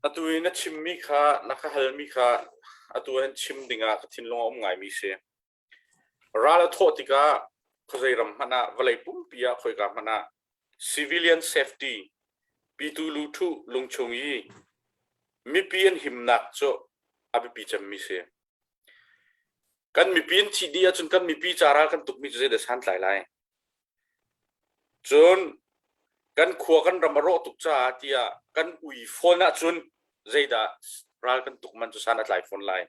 atuin na chimmi kha nakahalmi kha atuin chim dinga kathin long ngai mi se rala thotika khazairam hana valai pum pia khoi ka mana civilian safety pitu luthu lungchungi mi pian himnak cho abi pi cham mi se kan mi pian thi dia chun kan mi pi chara kan tuk mi je de san tlai lai chun kan khuwa kan ramaro tuk cha tia kan ui phone a chun zeida ral kan tuk man chu san at lai phone lai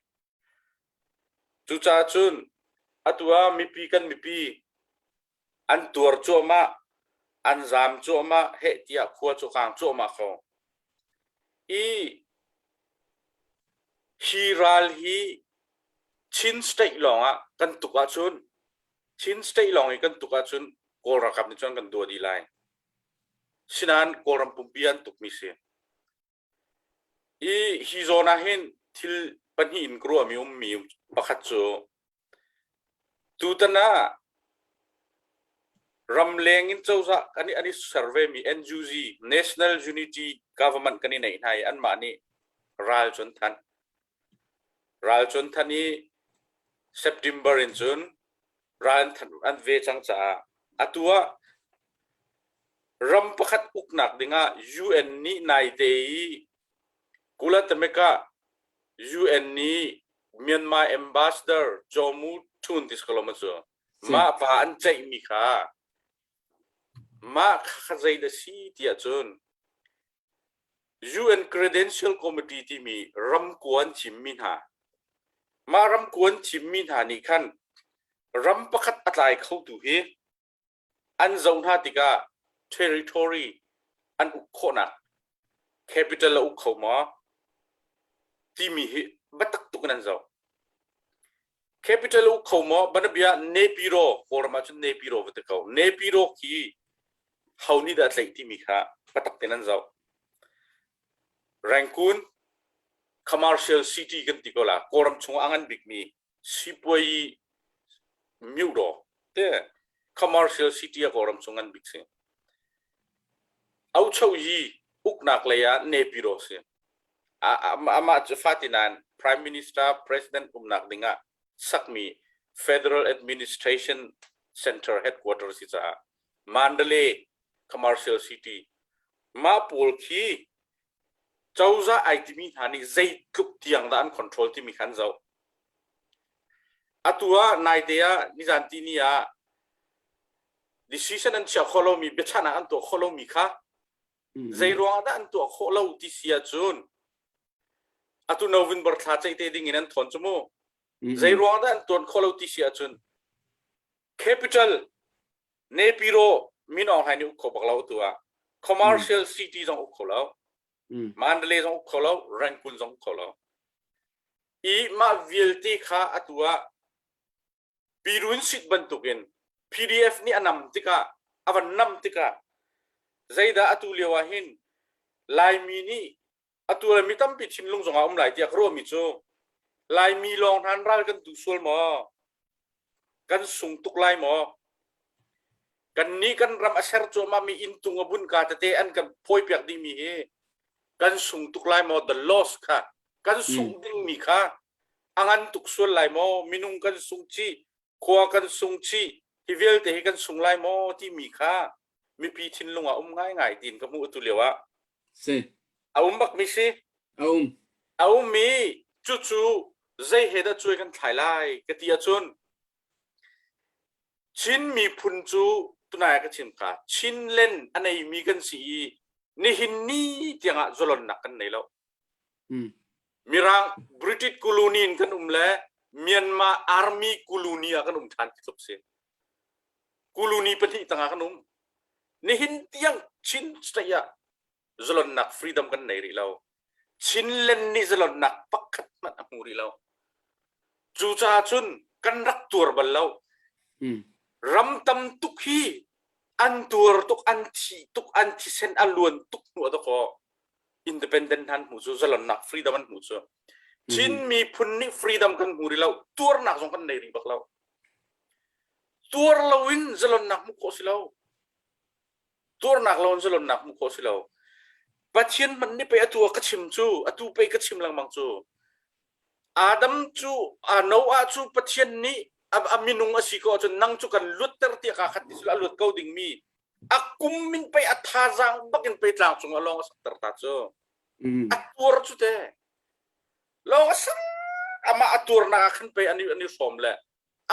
chu cha chun atua mi pi kan mi pi an tur chu ma an zam chu ma he tia khuwa chu kang chu ma kho i hi ral hi chin state longa kan tuka chun chin state long kan tuka chun kol rakap ni chun kan do di lai sinan koram pumpian tuk mi se i hi zona hin thil pani in kru mi pakhat chu tutana ramleng in chawsa ani survey mi NUG National Unity Government kani nei nai an ma ni ral chun thani September in June ran than an ve chang cha atua ram pakhat uknak dinga UN ni nai te kula tameka UN ni Myanmar ambassador Jomu Thun disclosure ma pa an chai mi kha ma khazai da si tia chun UN credential committee ti mi ram kuan chim min ha ma ram kuan chim min ha ni khan ram pakhat atlai khau tu hi an zone ha tika territory an ukhona capital u khoma ti mi hi batak tukan zo capital u khoma banabia nepiro forma chun nepiro vatakau nepiro ki hauni da tlai ti mi kha batak tenan zo Rangoon commercial city kan tikola koram chung angan big mi sipoi miudo te commercial city a koram chungan big se au chau yi uknak leya nepiro se ama fatinan prime minister president umnak dinga sakmi federal administration center headquarters is a Mandalay commercial city ma polki chauza itimi hani zai kup tiang dan control ti mi khan zau atua naidea nizanti niya decision an cha kholo mi bechana an to kholo mi kha zai ro da an to kholo ti sia chun atu November tha chai te ding in an thon chumo zai ro da an ton kholo ti sia chun capital nepiro minong hani u khobaklau tua commercial city jong u kholau Mandalay jong kholo Rangoon jong kholo i ma vilti kha atua pirun sit bantukin PDF ni anam tika awan nam tika zaida atu lewahin lai mi ni atu mitam pi thinlung zonga lai tia ro mi chu lai mi long han ral kan du sol mo kan sung tuk lai mo kan ni kan ram asar chu ma mi intung abun ka te an kan phoi piak di mi he kan sung tuk lai mo the loss kha kan sung ding mi kha angan tuk sul lai mo minung kan sung chi khwa kan sung chi hivel te kan sung lai mo ti mi kha mi pi thin lunga ngai ngai tin ka mu tu lewa se bak mi si mi chu chu zai heda chui kan thlai lai ka tia chun chin mi phun chu tunai ka chin kha chin len anei mi kan si ni hin ni tianga zolon nak kan nei lo mirang British colony kan le Myanmar army colony kan than ki se colony pati tanga kan ni hin tiang chin staya zolon nak freedom kan nei ri lo chin len ni zolon nak pakhat man amuri lo chu cha chun kan rak tur bal lo ram tam tuk hi an tur tuk an thi sen alun tuk nu da ko independent han mu chu zalon nak freedom an mu chu chin mi phun ni freedom kan muri lo tur nak jong kan nei ri bak lo tur lawin zalon nak mu ko si lo tur nak lawin zalon nak mu ko si lo ปัจเจียนมันนี่ไปตัวกระชิมจูตัวไปกระชิมลังมังจูอาดัมจูโนอาจูปัจเจียนนี้มินุงอาศิโกจนนั่งจูกันลุดเตอร์ที่ขาขัดที่สุดลุดเกาดิ่งมีกุมมินไปอัฐาจังบักินไปจางจงลองสักตร์ตาจูตัวรจุดเอลองสังมาตัวนักขันไปอันนี้สมเลย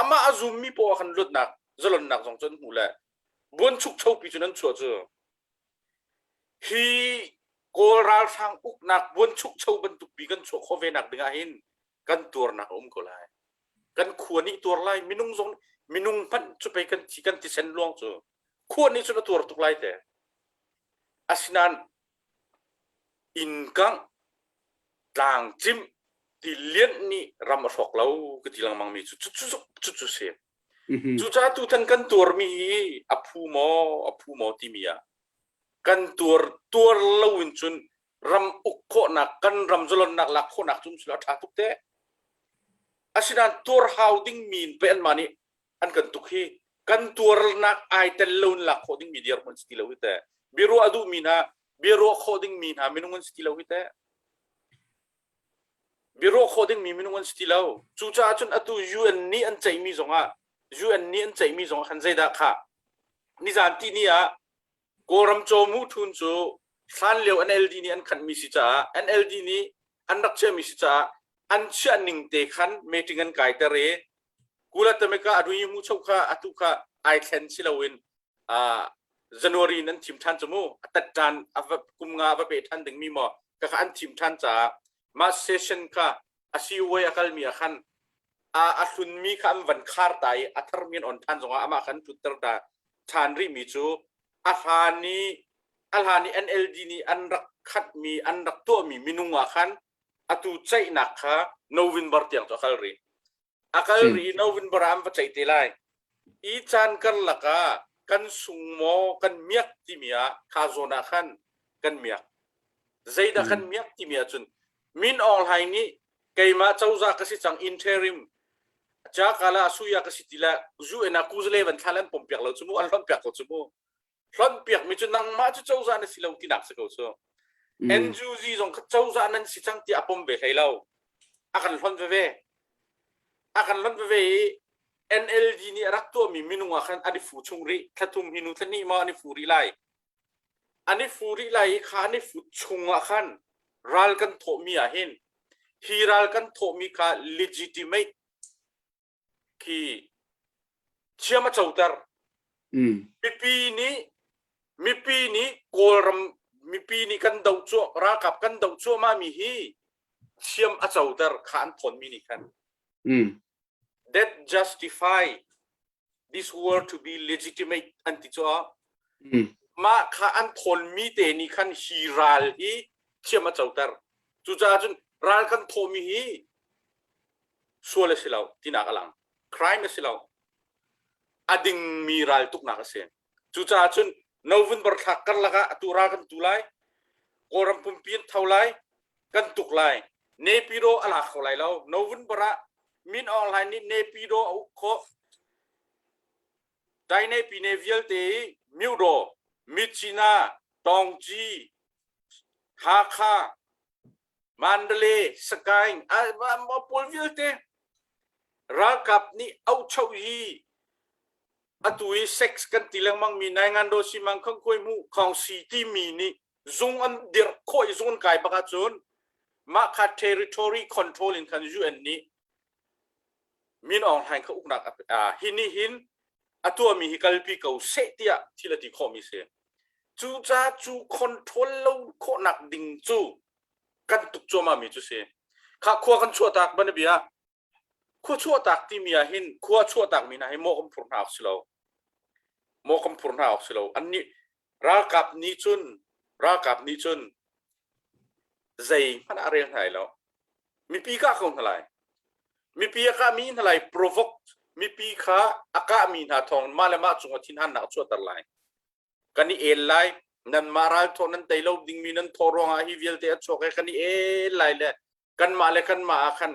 มาอาซุมมีพอขันลุดนักจลนนักจงจนหูเลยบนชุกเช่าปีจนั้นชัวจูฮีโกราลทางอุกนักบนชุกเช่าบรรทุกปีกันชัวโคเวนักดึงอาหินกันตัวนักก็เลยกันขวนี่ตัวไรมินุงซงมินุงพันจุไปกันที่กันที่เซนลวงจูขวนี่จุนตัวตุกไล่เตะอาศินันอินกังต่างจิมที่เลี้ยนนี่รำรอกเราก็ที่ลังมังมีจุเสียจุจ้าตุทันกันตัวมีอภูโมติมีอะกันตัวเราวินจุนรำอุกโคนักกันรำจลนักลักโคนักจุนสุดท้ายทุกเตะอาศินันตัวฮาวดิ้งมีนเป็นมานี่อันกันทุกที่กันตัวนักไอเตลลุนลักโคดิ้งมีเดียร์มันสติลวิเตะบิโรอดูมีนะบิโรโคดิ้งมีนะมินุมันสติลวิเตะบิโรโคดิ้งมีมินุมันสติลจูจ้าจุนอตูยูเอ็นนี่อันใจมีสองอ่ะยูเอ็นนี่อันใจมีสองขันใจดักค่ะนี่จานที่นี่อ่ะโกรัมโจมูทุนจูสันเลียว NLD นี่อันขันมีสิจ้า NLD นี่อันรักเชื่อมีสิจ้าอันเชื่อหนึ่งเตะขันเมติงันไก่เตะเร่กูละแต่ไม่ก็อดุยมูชกค่ะอตุค่ะไอแคนซิลาวินJanuary นั้นทีมท่านจมูตัดจานกุมงาเปทันถึงมีหมอก็อันทีมท่านจ้ามาเซสชันค่ะอาศิวยักษ์มีขันสุนมีขันวันคาร์ไตอัทรมีนอ่อนท่านจงอามาขันจุดตระดาทานริมิจูอาหานีNLD นี่อันรักขัดมีอันรักตัวมีมินุงขันอตุใจนักค่ะโนวินบาร์เตียงตัวคัลรีโนวินบารามปัจจัยเตลัยอีจานกันละกันสุงโมกันเมียกที่มีอะคาโซนาขันกันเมียกใจดักกันเมียกที่มีอะจุนมินออนไลน์นี้เกี่ยมาเจ้าจากสิจังอินเทอริมจากอะไรสุยากสิติละจูเอ็นักคูซเลวันทาลันปมเปียกเราจมูอันร้อนเปียกเราจมูร้อนเปียกมีจุนนังมาจุเจ้าจานสิเราที่นักสักเขาเอ็นจูซีจงเจ้าจานนั้นสิจังที่อปมเบให้เราอากันร้อนเว่NLD นี่รักตัวมีมินุงขันอันนี้ฟูชงรีถ้าทุ่มหินุทันนี่มาอันนี้ฟูริไลอันนี้ฟูริไลข้าอันนี้ฟูชงขันรัลกันโถมีอะเห็นฮีรัลกันโถมีข้า legitimate ที่เชื่อมาเจ้าตร์มีปีนี้โกลรำมีปีนี้กันดาวจั่วรักกับกันดาวจั่วมามีฮีเชื่อมาเจ้าตร์ข้าอันทนมีนี่ขันthat justify this war to be legitimate อันที่จ้ามาข้าอันทนมีเตนี่ขันฮีรัลฮีเชื่อมาเจ้าตร์จุจ้าจุนรัลกันโถมีฮีส่วนเลสิเราที่นักลัง crime สิเราอดิ่งมีรัลตุกนักเสียจุจ้าจุนโนวินบร์ทักกันละก็ตุรากันตุไลโกรัมปุ่มเปียนเท่าไรกันตุกไลเนปิโรอะไรเขาไลเราโนวินบระมินออนไลน์นี่เนปิโรอุโคไดเนปิเนวิลเตมิวโรมิชินาตองจีฮาคามันเดเลสกายมาพอลวิลเตรักกับนี่เอาเช่าฮีอตุยเซ็กซ์กันตีลังมังมีนายงานโดสิมังคังคุยมูของซีที่มีนี่จงอันเดียร์คุยจงไก่ปะกาจนมาคัด territory control in กันยูเอ็นนี้มินออนไลน์เขาอุกนักหินตัวมีฮิคัลปีเขาเสียที่ละที่ข้อมีเสียจูจ้าจูคอนโทรลเราโคนักดิ่งจูกันตุกโจมามีจูเสียข้าขั้วกันชั่วตากบันเบียขั้วชั่วตากที่มีหินขั้วชั่วตากมีนะให้โมกมพูนหาออกสิเราอันนี้รักกับนิจุนใจมันอะไรยังไงแล้วมีปีกะคงเท่าไรมีปีกะมีเท่าไร provoke มีปีกะอากามีหาทองมาเลยมาจงทินหันหนักชั่วตะไลกันนี่ไลนั่นมาราทอนั้นแต่เราดิ่งมีนั้นทอรองฮิวิลเตอช็อกกันนี่ไลเลยกันมาเลยกันมาขัน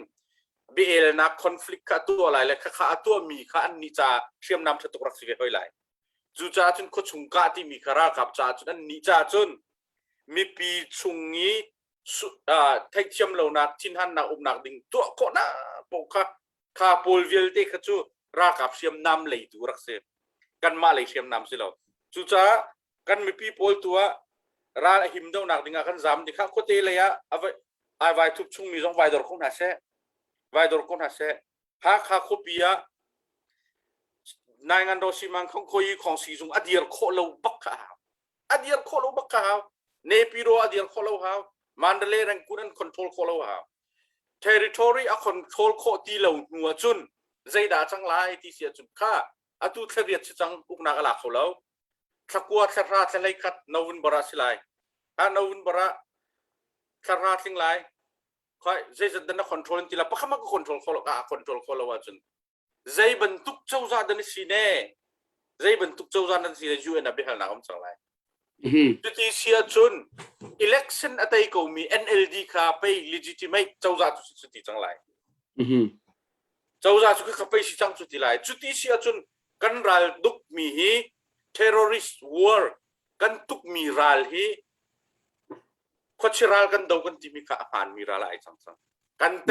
บีนักคอนฟ lict ข้าตัวอะไรเลยข้าตัวมีข้าอันนี้จะเชื่อมนำชะตุกรักสิเกยไลจูจ้าจุนโคชุงกาที่มีคารากับจ้าจุนนั้นนิจ้าจุน มีปีชุงนี้ไทยเทียมเหล่านักทินหันนักนักดิ่งตัวคนน่ะปกข้าปูลวิลเตขจูรักกับเสียมน้ำเลยตัวรักเสียกันมาเลยเสียมน้ำสิเราจู่จ้ากันมีปีโพลตัวร้านหิมดาวนักดิ่งกันจำดิข้าโคตรเลยอะเอาไว้ทุบชุงมีสองไว้ดอร์คนหาเสไว้ดอร์คนหาเสหากข้าโคปีอะนายงานโดสิมันของคุยของสีจุงอดีตโคเราบักข้าวอดีตโคเราบักข้าวเนปิโรอดีตโคเราข้าวมันเดลเรงกุนันคอนโทรลโคเราข้าว territory อะคอนโทรลโคตีเราหัวจุนใจด่าจังไรที่เสียจุนข้าอะตุเทเรียดจังอุกนักหลักเขาแล้วสักวัวสักราชอะไรคัดนวินบราสิไลนวินบราสักราชสิ่งไรค่อยใจจะเดินคอนโทรลที่ละปักมันก็คอนโทรลโคเราคอนโทรลโคเราว่าจุนใจบรรทุกเจ้าจาดันสีเน่ใจบรรทุกเจ้าจาดันสีเน่ยูเอ็นอบิฮัลนักคำสั่งไรจุดที่เสียจุน election อะไรก็มี NLD ข้าไป legitimate เจ้าจาจุดที่จังไรเจ้าจาจุดข้าไปสิจังจุดที่ไรจุดที่เสียจุนกันรัลดุกมีฮี terrorist war กันตุกมีรัลฮีขดรัลกันดูกันที่มีข้าผ่านมีรัลไอจังกันไต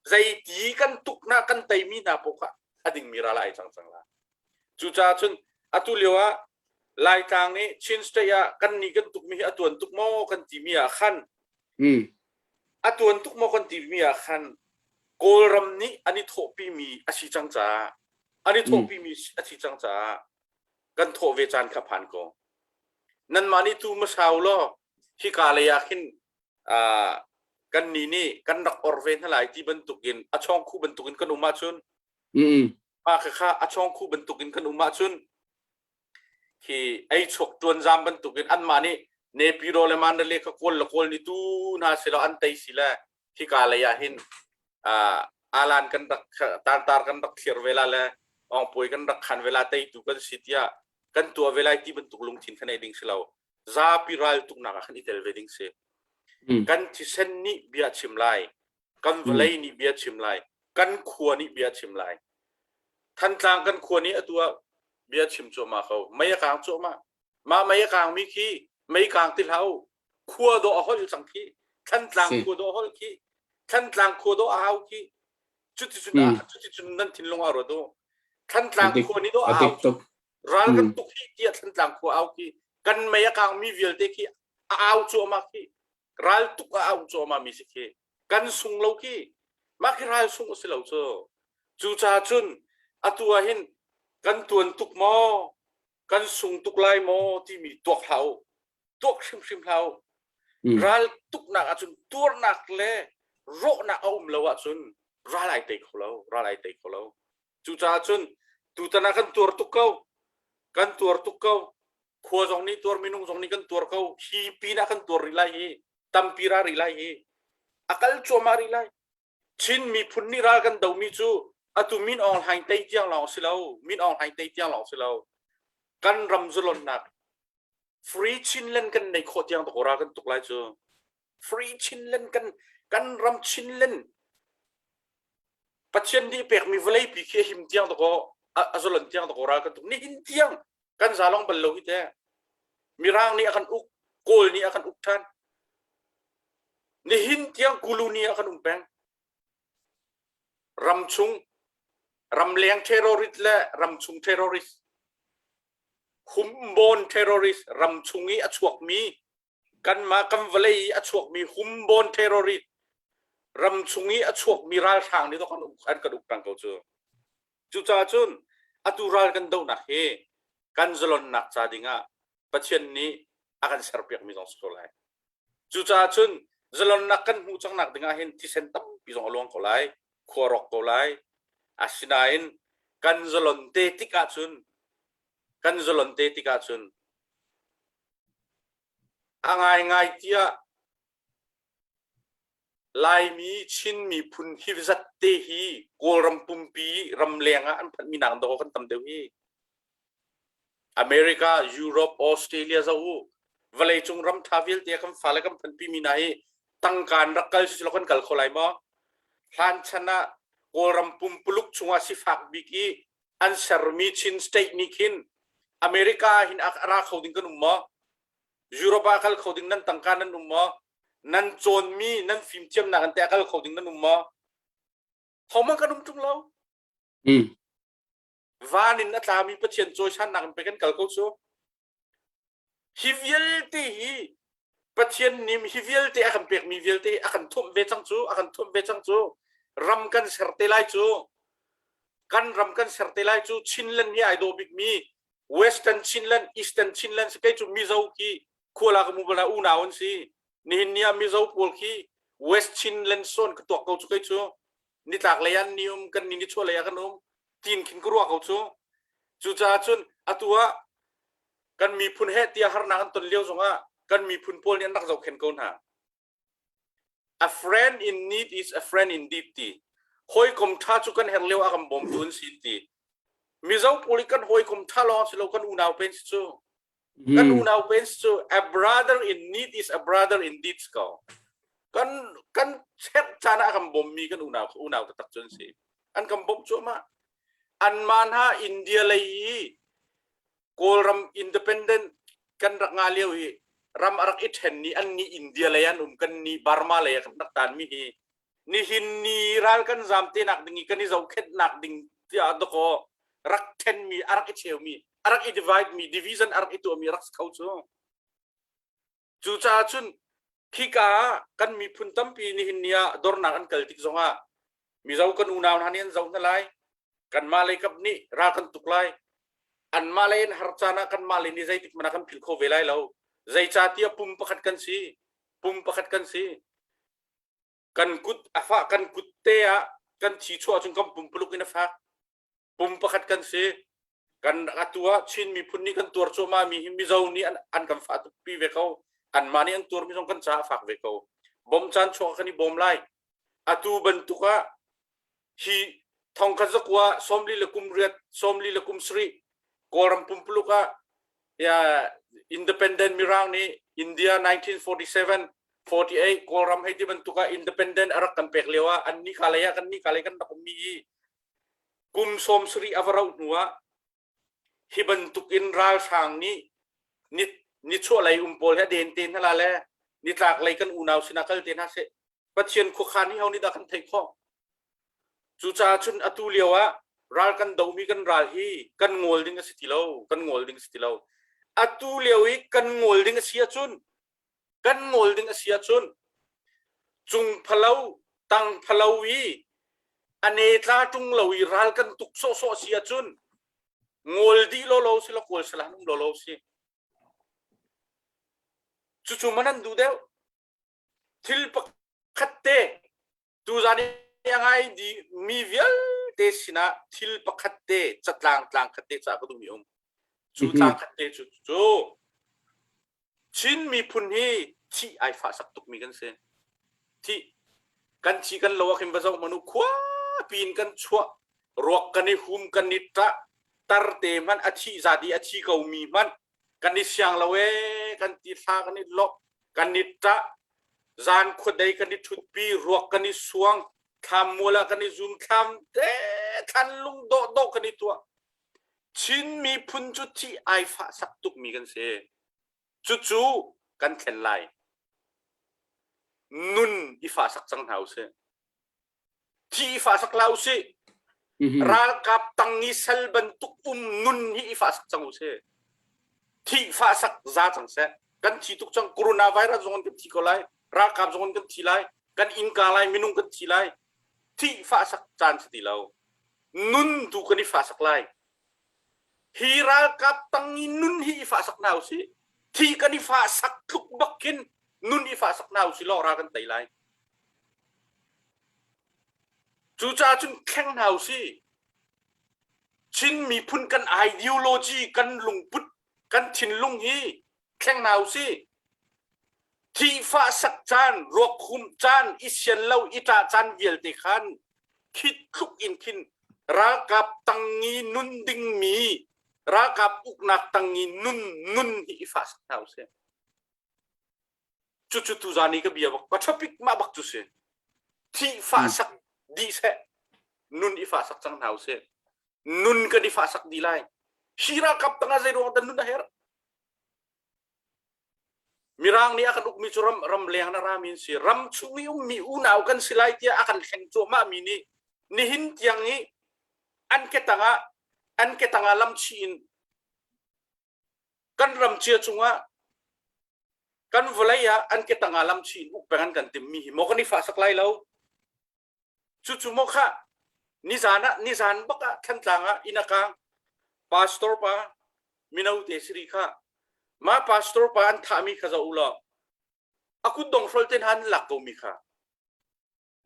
ใจตีกันตุกนะกันไตมีนาปกะอดิ่งมีรัลไอจังละจุดจ้าจุนอตุเลียวะลายทางนี้ชินสเตียกันนี่กันตุกมีอตุนตุกโมกันที่มีอาคันอตุนตุกโมกันที่มีอาคันโกลรัมนี้อันนี้โทปีมีอาชีจังจ้าอันนี้โทปีมีอาชีจังจ้ากันโทเวจานขับผ่านก็นั่นมานี่ตูมาเช้าล้อที่กาเลยอยากขึ้นกันนี่กันนักออร์เวนทั้งหลายที่บรรทุกินอาช่องคู่บรรทุกินกันอุมาชุนมาค่ะอาช่องคู่บรรทุกินกันอุมาชุนที่ไอ้ฉกตัวนจามบรรทุกินอันมานี่เนปิโรเลมันเลยก็คนละคนนี่ตูน่าเสียอันเตยสิละที่กาเลยอยากเห็นอาลานกันรักตากันรักเขียร์เวลาละองป่วยกันรักขันเวลาเตยตุกันสิทยากันตัวเวลาที่บรรทุกลงทิ้งคะแนนดิ่งสิเราซาปิรัลตุกนักขันอิตาลีดิ่งเสียกันที่เส้นนี้เบียดชิมไลกันวลัยนี้เบียดชิมไลกันขวานี้เบียดชิมไลทันทางกันขวานี้ตัวเบียดชิมโจมาเขาไม่ยากางโจมาไม่ยากางมีขี้ไม่ยากางติดเขาขวาโดอาฮอลสังขี้ทันทางขวาโดอาฮอลขี้ทันทางขวาโดอาฮาวขี้จุดที่จุดนั้นทิ้งลงอารมณ์โดทันทางขวานี้โดอาฮาวรัลกันตุกขี้เดียทันทางขวาเอาขี้กันไม่ยากางมีวิลเตขี้เอาโจมาขี้รัลตุกเอาโจมามีสิขี้กันสุงเลวขี้มาคิรัลสุงสิเลวโจจูจ่าจุนอตัวเห็นกันตวนตุกมอกันสุงตุกไลมอที่มีตัวเขาตัวชิมเขารัลตุกหนักจุนตัวหนักเลยโรนักเอาเลวจุนรัลไอเตะเขาแล้วจูจ่าจุนตูตนากันตัวตุกเขากันตัวตุกเขาขวาตรงนี้ตัวมินุงตรงนี้กันตัวเขาฮีปีนักกันตัวริไลตัมปีราริไลakal cuma rilai chin mi phunni ra kan dau mi chu atu min on hai tai tiang law silau min on hai tai tiang law silau kan ram zulon nak free chin len kan nei kho tiang to ra kan tuk lai chu free chin len kan ram chin len patchen di pek mi vlei pi khe him tiang to ko azolon tiang to ra kan tuk ni hin tiang kan zalong bal lo hi te mirang ni akan uk kol ni akan uk than ni hin tiang kulu ni akan umpeng ramchung ramleng terrorist la ramchung terrorist humbon terrorist ramchungi achuak mi kan ma kam valei achuak mi humbon terrorist ramchungi achuak mi ral thang ni to kan kaduk tang ko chu cha chun atural kan do na he kan zalon nak cha dinga patchen ni akan serpiak mi jong skolai chu cha chun zalon nakan hu chang nak dinga hen ti sentam bizong along ko lai khorok ko lai asinain kan zalon te tika chun angai tia lai mi chin mi phun hivzat te hi koram pumpi ramlenga an phat minang do kan tam deu hi America Europe Australia zau valai chung ram thavil te kam fala kam phan pi minai tangkan rakal silokan kal kholai mo hlan chana koram pumpuluk chunga si fak biki answer mi chin state nikin America hin akara khoding kan umma ยูโรปาคัลเขาดิ้งนั้นตั้งการนั้นนั้นโจนมีนั้นฟิล์มเทียมนักแต่คัลเขาดิ้งนั้นเขามันกันจุงเราวานินนัตามีประเชียนโจชันนักเป็นกันกัลเขาโซฮิวิลตีประเชียนนิมฮิวิลตีอากันเปียกมีวิลตีอากันทุ่มเวชังจูอากันทุ่มเวชังจูรำกันเสร์ติไลจูกันรำกันเสร์ติไลจูชินเลนนี่ไอโดบิกมีเวสเทิร์นชินเลนอีสเทิร์นชินเลนสกัยจูมิซาวกีคูลากมุบนาอูนาวันซีนี่หินนี่มิซาวพูลกีเวสชินเลนโซนกตัวเขาจูกัยจูนี่ตากเลยอันนิยมกันนี่ชัวเลยกันตีนขินกรัวเขาจูจ้าจุนอัตัวกันมีพุนเฮตีฮาร์นักต้นเลี้ยวส่งกันมีพุนโพลนี่นักเจ้าเข็นคนหา A friend in need is a friend indeed ตีหอยคมท่าจุกันเฮลเลี้ยวอากันบอมจุนสิตีมิเจ้าพูลิกันหอยคมท่าลองสิเรากันอุณาวเป็นสิจูกันอุณาวเป็นสิจู A brother in need is a brother indeed ก็กันเช็ดจานะอากันบอมมีกันอุณาวตักจุนสิอันกันบอมจูมาอันมันฮะอินเดียเลยโกลรัมอินดิเพนเดนต์กันรักงาเลี้ยวรัมอารักอิทเห็นนี่อันนี้อินเดียเลยอันกันนี่บาร์มาเลยกันนักตานมีนี่หินนี่รัลกันจามเตนักดิ่งกันนี่เจ้าเข็ดนักดิ่งที่อาดก็รักเทนมีอารักอิเชลมีอารักอิดิวิดมีดิวิซันอารักอิตัวมีรักเขาจูจ้าจุนขี้กากันมีพุนตั้มปีนี่หินนี่ดอร์นักอันเกิดติดสงมีเจ้ากันอุณาวนันยันเจ้านั่นไรกันมาเลยกับนี่รักกันตุกไลอันมาเลยนฮาร์จานะกันมาเลยนี่ใจติดมันกันพิลโคเวลัยเราใจชาติยาปุ่มประคัดกันสิกันกุดอาฟ้ากันกุดเตะกันชีชัวจนกันปุ่มปลุกอินฟ้าปุ่มประคัดกันสิกันอัตัวชินมีพุนนี่กันตัวโจมามีหิมมีเจ้านี่อันกันฟ้าตุปีเวเขาอันมานี่อันตัวมีจงกันจ้าฟ้าเวเขาบอมจันชัวกันนี่บอมไล่อัตัวบรรทุกฮีทองกันสักว่าสมลีละกุมเรียดสมลีละกุมสรีกอรัมปุ่มปลุกya independent mirang ni India 1947 48 koram hai di bentuka independent arak kan peklewa anni kalaya kan ni kalayan na kumi kum som sri avarau nuwa hibentukin ral sang ni cholai umpol ha den ten halale ni tlak lai kan unaw sinakal ten ha se patien ko khani haw ni da kan thai kho chu cha chun atuliwa ral kan daumi kan ral hi kan ngol ding sitilo atu lewi kan ngol ding sia chun chung phalau tang phalawi ane tla tung lawi ral kan tuk so sia chun ngol di lo sila kol sala num lo si chu manan du deu thil pakhatte tu jani yangai di mi vial te sina thil pakhatte chatlang khatte cha ko dum yumจูตางคัดเตจูชินมีพุนฮีที่ไอฟ้าสักตุกมีกันเซนที่กันชีกันโลกิมบะเจ้ามนุขวาปีนกันชัวรวกกันนี่หุมกันนิตระตร์เตมันอาชีซาดีอาชีเกามีมันกันนี่เสียงละเวกันตีทากันนี่ลบกันนิตระจานขวดใดกันนี่ชุดปีรวกกันนี่สวงทำมัวละกันนี่ซุ่มทำเต้ทันลุงโดกันนี่ตัวชินมีพุนจุดที่ไอฟ้าสักตุกมีกันเสจู่กันเข็นไลนุนอีฟ้าสักจังหาวเสที่อีฟ้าสักลาวเสรักกับตังนิสัลบันตุกนุนอีฟ้าสักจังหาวเสที่ฟ้าสักซาจังเสกันที่ตุกจังโคโรนาไวรัสจงกันที่ก็ไลรักกับจงกันที่ไลกันอินกาไลมินุงกันที่ไลที่ฟ้าสักจานสติลาวนุนดูกันอีฟ้าสักไลฮีรากับตังอินุนฮีฟ้าสักนาวสิที่กันฟ้าสักทุกบักกินนุนฟ้าสักนาวสิลอรากันไตไลจูจ้าจุนแข่งนาวสิชินมีพุนกันไอเดียโลจีกันลุงพุทกันทินลุงฮีแข่งนาวสิที่ฟ้าสักจานรวกคุมจานอิเชียนเล่าอิตาจานเวียลติคันคิดคุกอินคินรากับตังอินุนดิงมีรักกับอุกนักตังอินุนฮีฟ้าสักนาวเสจุตุจานี่ก็เบียบอกว่าชอบพิกมาบักจุเสที่ฟ้าสักดีเสนุนฮีฟ้าสักจังนาวเสนุนก็ดีฟ้าสักดีไลชีรักกับตังอาเซโรตันนุนนะเฮร มีร่างนี้อากันอุกมีจุรำเลียงนารามินสิรำชุมิมีอุนาวกันสิไลที่อากันแข่งตัวมามีนี่นี่หินที่นี้อันเกตังลำชีนกันรำเชียจุงะกันวลัยอันเกตังลำชีนอุกเป็นกันเต็มมีโมกันนี่ฟ้าสักไลแล้วจุโมคะนิสานบักขันต่างอินักางพาสตอร์ปะมินาอุเตสริค่ะมาพาสตอร์ปะอันทามีข้าจะอุลาอากุดงฟลเทนฮันหลักกูมีค่ะ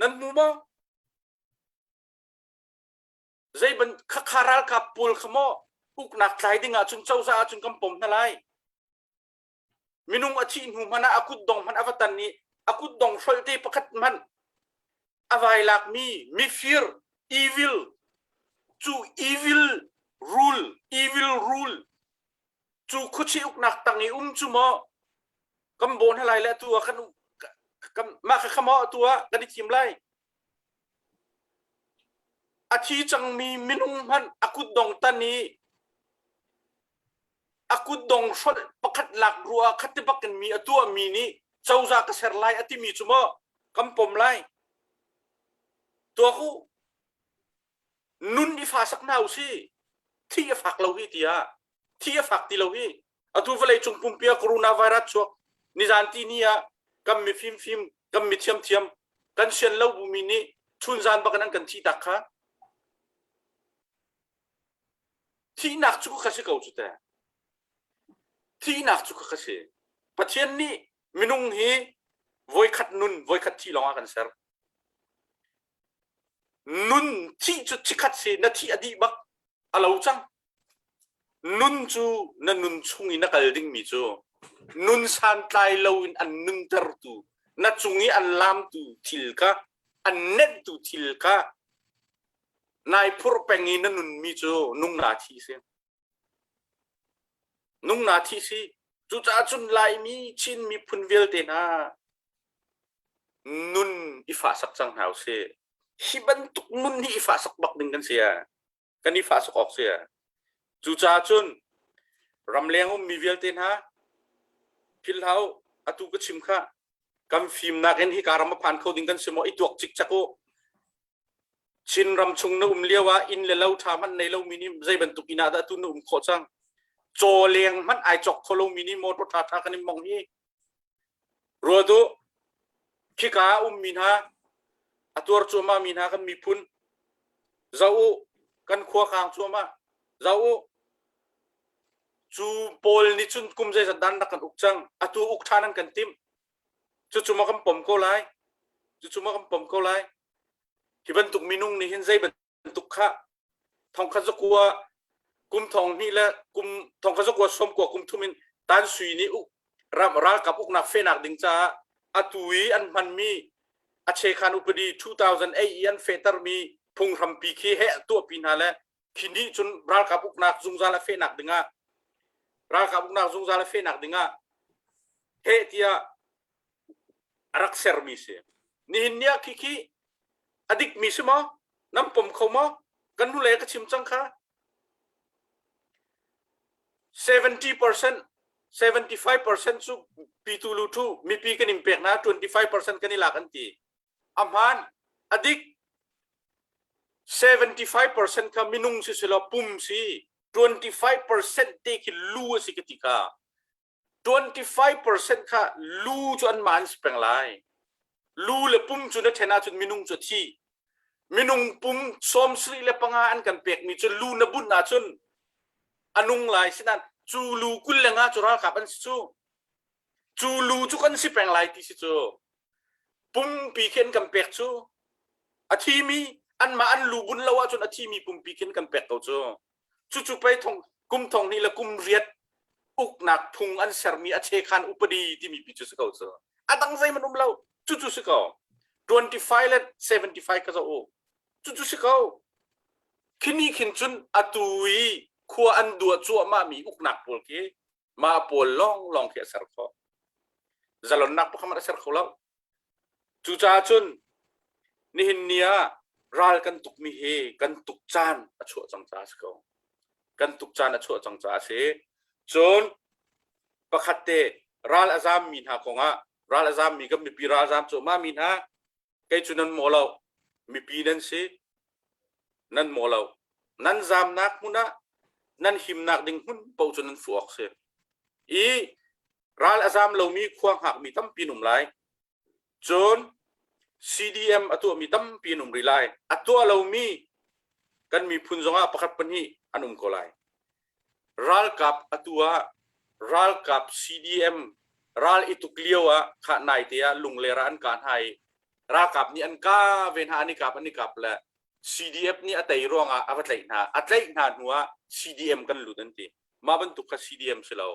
นั่นมูมาใจบันคาราลกับปูลขโมอุกนักใจดิ่งจุนเจ้าซาจุนกำปมนั่นไรมินุงอาชีพมันอากุดงมันอวตันนี้อากุดงฟลเทปกัดมันอวัยลักมีfear evil to evil rule to คุชิอุกนักตังอีจุโมกำบนอะไรและตัวขันมาขโมตัวกันที่ทีมไรอาชีจังมีมินุงมันอากุดงตันนี้อากุดงชดประคัดหลักรัวคัดที่ปักกันมีตัวมีนี้เจ้าจากเสร์ไลอติมีจุโมกำปมไรตัวกูนุนอีฟ้าสักนาวสิที่ฝักเราฮีที่ที่ฝักที่เราฮีอตัวเวลาจงปุ่มเปียโคโรนาไวรัสชัวนิจานที่นี่กัมมีฟิล์มกัมมีเทียมกันเชนเราบุมินีชุนจานบักนั้นกันที่ตักค่ะที่นักจุกข้าศึกเอาจุดแต่ที่นักจุกข้าศึกปัจเจียนนี้มินุงฮีวอยขัดนุนวอยขัดที่ลองกันเสร์นุนที่จุดที่ขัดเสียนาทีอดีบักอะไรจังนุนจูนั่นนุนชุงอินักอะไรดิ่งมิจูนุนสันไตเลวินอันนุนเตอร์ตูนัดชุงอิอันลามตูทิลกะอันเน็ตตูทิลกะนายพูดเป็นอินันนุนมิจูนุงนาทีเสียนุงนาทีสิจุดอาจุนไลมีชินมีพุนเวลเตนะนุนอีฟ้าสักจังหาวเสียฮิบันตุกนุนนี่อีฟ้าสักบักดึงกันเสียกันอีฟ้าสักออกเสียจุดอาจุนรำเลียงมีเวลเตนะพิลเฮาอตุกชิมค่ะกำฟิมนักเอ็นที่การรำพันเขาดึงกันเสมอไอตัวจิกจักโกชินรำชงนุ่มเลี้ยวอินเลวทามันในเลวมินิใจบรรทุกอินาดาตุนุ่มโคจังโจเลียงมันไอจอกทะลุมินิโมดทาทากันนิมองฮีรัวดูขี้กามินฮาอตัวจัวมามินฮากันมีพุนเจ้ากันขัวคางจัวมาเจ้าจูโพลนิชุนกุมใจสันดานนักกันอุกจังอตัวอุกทานันกันติมจุมาคำปมเขาไล่จุมาคำปมเขาไล่ที่บรรทุกมินุงนี่เห็นใจบรรทุกข้าทองข้าจะกลัวกุมทองนี่แหละกุมทองข้าจะกลัวสมกว่ากุมทุมินตันสุยนี่อุรักกับอุกนักเฟนักดิงจ้าอตุยอันมันมีอาเชคานุปดี2008ยันเฟเตอร์มีพุงทำปีคีเหตัวปีนั่นแหละคินี้จนรักกับอุกนักจุงซาลเฟนักดิงะรักกับอุกนักจุงซาลเฟนักดิงะเฮติยารักเซอร์มิเซนี่เนี่ยคิอดีตมิสมาน้ำผมเขามากันดูแลก็ชิมจังค่ะ70% 75% สุปีตูลูทูมีปีกันอิมเปกนะ25%กันนี่หลักกันทีอามันอดีต75%ค่ะมินุงสิสละปุ่มสิ25%เด็กลู่สิกติกา25% ค่ะลู่จนมันสเปงไลลู่le pum chu na thena chu minung chu thi minung pum som sri le panga an kan pek mi chu lu na bun na chun anung lai sinan chu lu kul le nga chu ra ka ban chu lu chu kan si peng lai ti si chu pum pi khen kan pek chu a thi mi an ma an lu bun lawa chun a thi mi pum pi khen kan pek to chu pai thong kum thong ni la kum riat uk nak thung an ser mi a che khan upadi ti mi pi chu sa ko chu atang zai man lau cucu sih kau 25 let 75 kasa o cucu sih kau kini kincun atui kuah andua cua mami uknak pol ke ma pol long ke serko zalon nak pa kamar serko lau cuca cun nihin nia ral kan tuk mi he kan tuk chan achu chang cha sih kau kan tuk chan achu chang cha se cun pakhatte รัลอาซามมีหาของอ่ะรัลอาซามมีกับมีปีรัลอาซามโจมามีนะแกจุนันโมเลามีปีนั่นสินั่นโมเลานั่นซามนักมุนะนั่นหิมนักดิ่งหุ่นปูจุนันฟวกเสียอีรัลอาซามเรามีควงหักมีตั้มปีหนุ่มไหลจน CDM อตัวมีตั้มปีหนุ่มริไลอตัวเรามีกันมีพุนจงอาประคับปนีอันุมโกไลรัลกับอตัวรัลกับ CDM รัลอิตุกเลียวอะขานายเตียลุงเลรันการให้รัลกับนี่อันก้าเวนหานี่กับและ CDF นี่อัตย์รองอะอัตย์หนาหัว CDM กันลุดันทีมาบรรทุกกับ CDM เสลา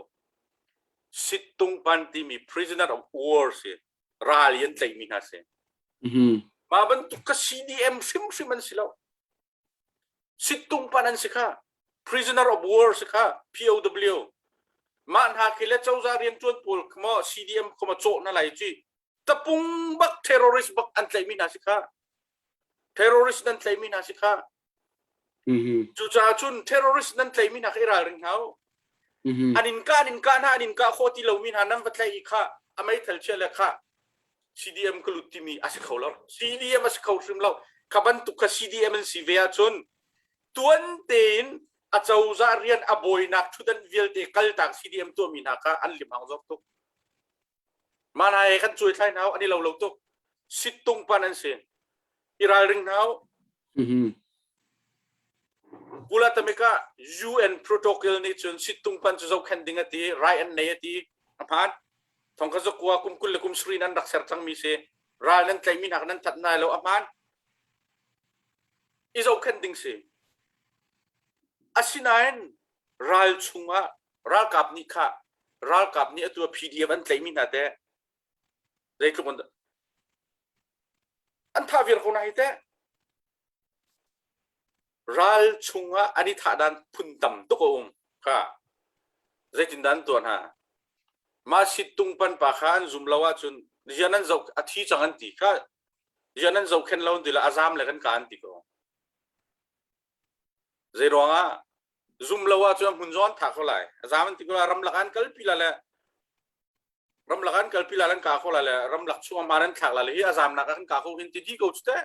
สิทตุงปันที่มี prisoner of war เสียรัลยันใจมีนาเสียมาบรรทุกกับ CDM ซิมมันเสลาสิทตุงปันนั้นสิค่ะ prisoner of war สิค่ะ POW มันหาคิเลเจ้าจารียนจวนปูลขโม CDM ขโมโจนั่นแหละจีตะปุงบัก terrorist บักอันใจมีนาสิค่ะ terrorist นั่นใจมีนาสิค่ะจู่จ้าจุน terrorist นั่นใจมีนาคิราเริงเขาอันนินกาโคติเรามีนานั่งวัดใจอีกค่ะอเมริกันเชื่อเลยค่ะ CDM กลุติมีอาศัยเขาแล้ว CDM อาศัยเขาซึมเราขบันตุก CDM มันสิเวียจุนตัวนเต็นอาเจ้าจารียนอบอยนักชุดันวิลเดกัลตัก CDM ตัวมีนาค่ะอันลิมหางจบตุกมาไหนกันช่วยใช่nowอันนี้เราตุกสิทตุงปานันเสียอิราเริงnowกุลาตเมกา UN protocol นี่จนสิทตุงปันจะเจ้าแข่งดิ่งตีไรอันเนยตีอภันทองกระจกว่ากุมกุลเลกุมสรีนันดักเสร์จังมีเสรายนั้นใจมีนักนั้นทัดนายเราอภันอีเจ้าแข่งดิ่งเสอาศินัยรัลชุงะรัลกับนี่ค่ะรัลกับนี่ตัว PDF อันใจมีนาเตะได้ทุกคนอันท่าวิรคนไหนเตะรัลชุงะอันนี้ท่าดันพุ่นต่ำตุกองค่ะได้จินดันตัวน่ะมาสิตุงปันปากขันซุ่มลาวจนดิฉันนั้นจะอาทิตย์จังอันตีค่ะดิฉันนั้นจะเข็นลาวดีละอาซามเลยกันการตีก็เจรวงอ่ะซุ่มลาวจนหุ่นจวนถักเขาเลยอาซามันตีก็รำลักอันกัลพิลาเลยรำลักอันกัลพิลาลันกาเขาเลยรำลักช่วงมารันถักเลยที่อาซามนักกันกาเขาเห็นตีดีก็อุดเตะ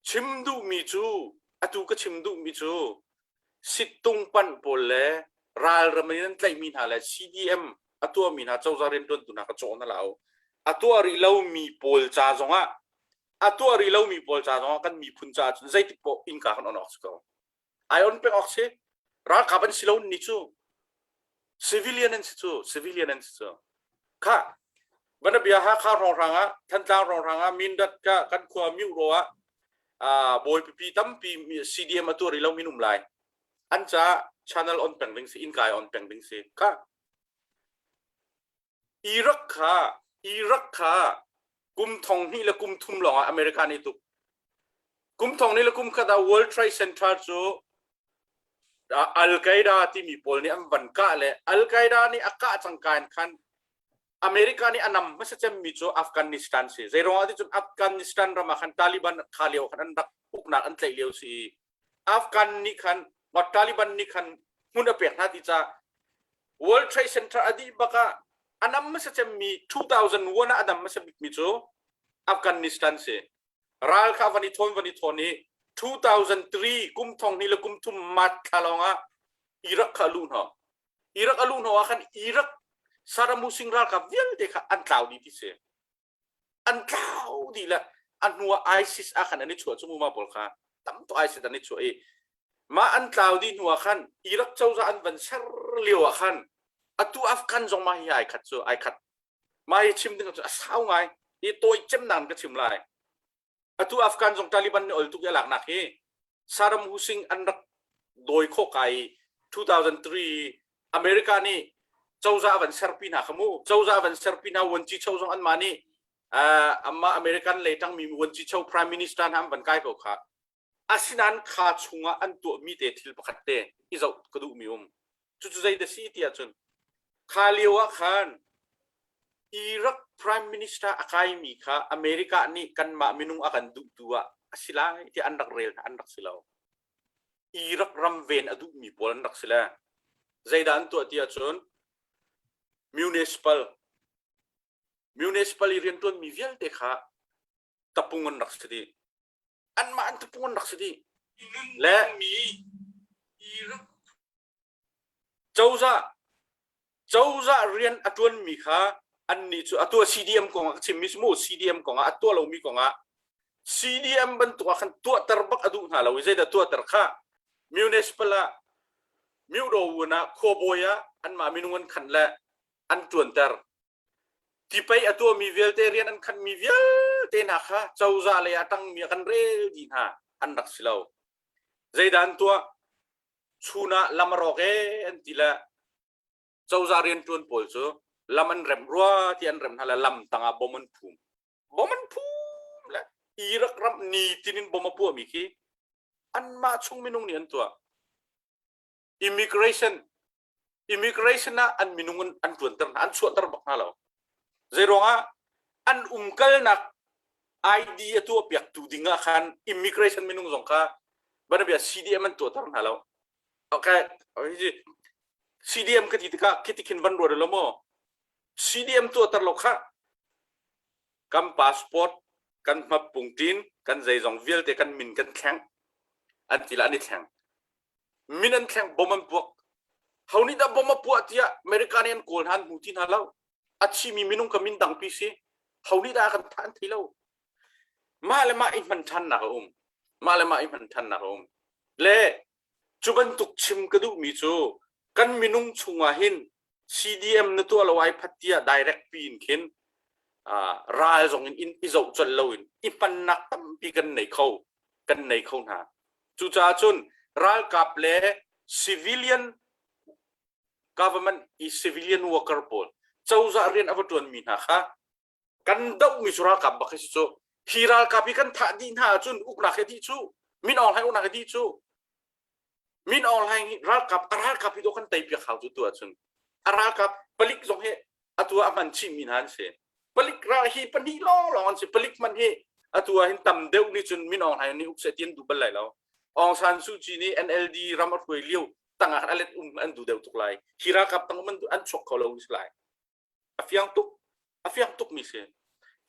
ชิมดูมิจูอตุก็ชิมดูมิจูสิตุงปันโปเล่รัลรำนี้นั่นใจมีนาเลย CDM อตัวมีนาเจ้าจารียนตัวตุนักโจนั่นแล้วอตัวริเลวมีโพลจ้าจงอ่ะอตัวริเลวมีโพลจ้าจงอ่ะกันมีพุนจ้าจนใจติดโปอินกาขันอนออกสกอไอออนเป็นออกเสรัลกับอันสิเลวนิจู civilian นั่นสิจู civilian นั่นสิจูค่ะวันนี้ฮะข้าวรองรังอ่ะท่านเจ้ารองรังอ่ะมินดัดก็กันความมิวรัวบอยปีตั้มปี CDM อตัวริเลวมีนุ่มลายอันจ้า channel on เป็งดิงสิอินกาย on เป็งดิงสิค่ะอิรักค่ะกุมทองนี่และกุมทุ่มหลงอเมริกานี่ตุกกุมทองนี่และกุมคดา World Trade Center จูอัลqaeda ที่มีโพลนี่อันวันก้าเลยอัลqaedaนี่อากาศจังการคันอเมริกานี่อันนั้นไม่ใช่จะมีจูอัฟกานิสถานสิเจรองที่จูอัฟกานิสถานรามาคันตาลิบันขาเลียวคันนักอุกนักอันใจเลียวสิอัฟกันนี่คันวัดตาลิบันนี่คันมุนอเปียกนาที่จะ World Trade Center อดีตบักอันนั้นไม่ใช่จะมี2001นะอันนั้นไม่ใช่มีจูอัฟกานิสถานสิรัลคาวันนี้2003 2003กุมทองนี่และกุมทุ่มมัดขลองอ่ะอิรักขลุนเหรอคันอิรักสารมุสิงรัลกับเวลเด็กอันเก่าดีที่เสียอันเก่าดีละอันหัวไอซิสอาคันอันนี้ชัวร์สมมุติมาบอกค่ะตั้มตัวไอซิสอันนี้ชัวร์มาอันเก่าดีหัวคันอิรักเจ้าจะอันบันเชอร์เลียวคันอัตัวอัฟกันจงมาให้ไอคัดชัวไอคัดมาให้ชิมดึงจะสาวไงอีตัวเจ็มนันก็ชิมไล่อัตัวอัฟกันจงตาลิบันนี่อลทุกอย่างหลักนักเฮซาดัมฮุสซินอันรักโดยโคกไอ2003อเมริกานี่เจ้าจะอันเซอร์ปีนาขมูเจ้าจะอันเซอร์ปีนาวันที่เจ้าจงอันมานี่อัมมาอเมริกันเลยทั้งมีวันที่เจ้า Prime Minister ทำบันไกลบอกค่ะอาศินันขาดชุงอันตัวมีเดทิลประคัตเตอิจกระดูมิวมจุดใจเดซีที่อาจารย์ขาเลียวขันอิรัก Prime Minister อากาศมีค่ะอเมริกานี่กันมามินุงอากันดูตัวอาศิลาที่อันดักเรลอันดักศิลาอิรักรัมเวนอดูมีโพลันดักศิลา zaidan tu tia chun municipal irian tuan mi vial te kha tapungan rak sidi an ma an tapungan rak sidi le mi irak chauza rian atuan mi kha an ni chu atua CDM ko nga chim mismo CDM ko nga atua lo mi ko nga CDM ban tu kan tua terbak adu na lo zaida tua terkha municipal miu do na khoboya an ma minungan khan la an tuan ter tipai atua mi vegetarian an khan mi vial te na kha chauza le atang mi kan re di na an rak silau zaidan tua chuna lamaroke an tila chauza rian tuan pol chu laman rem ruwa ti an rem hala lam tanga boman phum la irak ram ni tinin boma pu mi ki an ma chung minung ni an tua immigration na an minungun an tuan ter an chuat ter bak halo zeronga an umkal nak ID atu piak tu dinga khan immigration minung zongka bana bia CDM an tu tar halo okay CDM ketika kitikin ban ro lo mo CDM tu tar lokha kam passport kan mapungtin kan zai zong vial te kan min kan khang an tila ni khang min an khang boman puak hauni da boma puak tia american kol han mutin halau achi mi minung kamin dang pi si hauni da kan than thilo malama in man than na malama in man than na le chuban tuk chim kadu mi chu kan minung chunga hin CDM na tu alawai phatia direct pin khin ral zong in izau chal loin ipan nak tam pi kan nei khau na chu cha chun ral kap le civilian government is civilian worker pol chauza rian avatun mi na kha kan dau mi sura kap ba khisi chu hiral kapi kan tha din ha chun ukna khedi chu min ol hai ukna khedi chu min ol hai ral kap do kan tai pi khau chu tu chun aral kap balik zong he atua man chi min han se balik ra hi pani long se balik man he atua hin tam deu ni chun min ol hai ni uk se tin du bal lai lo ong san su chi ni NLD ramat khoi liu tanga alet an du deu tuk lai hira kap tang man an chok kholo is lai afiang tuk mi se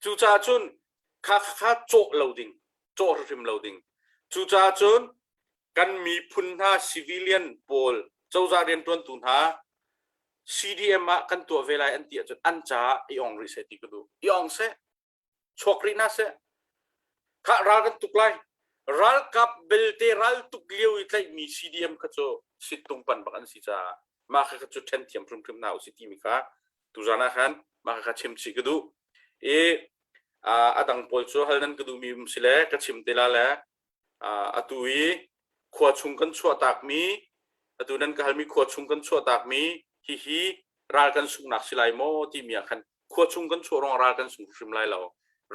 chu cha chun kha chok loading chok rim loading chu cha chun kan mi phun ha civilian pol chauza rian tuan tun ha CDM ma kan tu velai an ti chun an cha iong ri se ti ku iong se chokri na se kha ral kan tuk lai ral kap belte ral tuk liu itlai mi CDM ka cho situng pan bakan si cha ma kha chu then thiam prum nau si ti mi kha tu jana khan ma kha chim chi ku adang pol chu halnan ku mi sile ka chim tela la atui khwa chung kan chua tak mi atunan ka halmi khwa chung kan chua tak mi hi ral kan sung nak silai mo ti mi khan khwa chung kan chu rong ral kan sung rim lai lo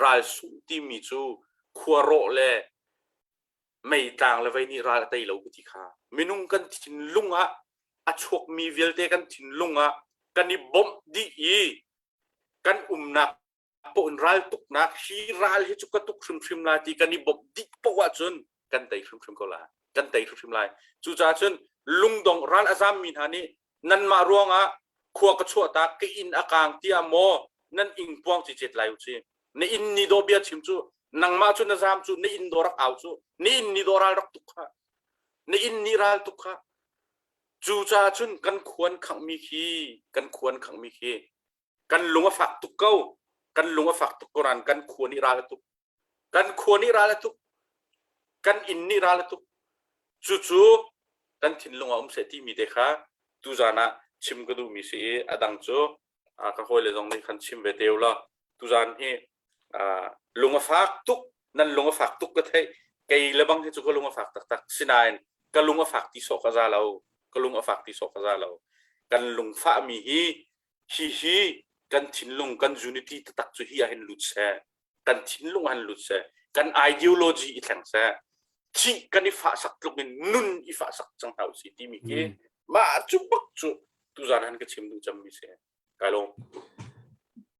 ral su ti mi chu khwa ro le mei tang le vai ni ral tai lo ku ti kha minung kan thin lunga a chok mi velte kan thin lunga kan ni bom di kan nak pon ral tuk nak hi ral hi chu ka tuk shrim la ti kan ni bom di po wa chun kan tai shrim ko la kan tai shrim lai chu cha chun lungdong ral azam min hani nan ma ruanga khua ka chua ta ke in akang tia mo nan ing puang chi chet lai chi ne in ni do bia chim chu nang ma chu na zam chu ne in do rak au chu ne in ni do ral rak tuk kha ne in ni ral tuk kha chu cha chun kan khuan khang mi khi kan lunga fak tuk kau kan lunga fak tuk koran kan khuan ni ral tuk kan in ni ral tuk chu kan thin lunga se ti mi de kha tu jana chim ka du mi si adang chu ka hoi le jong ni khan chim ve teu la tu jan hi lunga fak tuk nan lunga fak tuk ka thai kei le bang he chu ko lunga fak tak sinain ka lunga fak ti so ka za lo kan lung fa mi hi kan thin lung kan unity tak chu hi a hen lut se kan thin lung han lut se kan ideology i thang se chi kan i fa sak tluk min nun i fa sak chang hau si ti mi ke ma chu bak chu tu jan han ka chim du cham mi se ka lo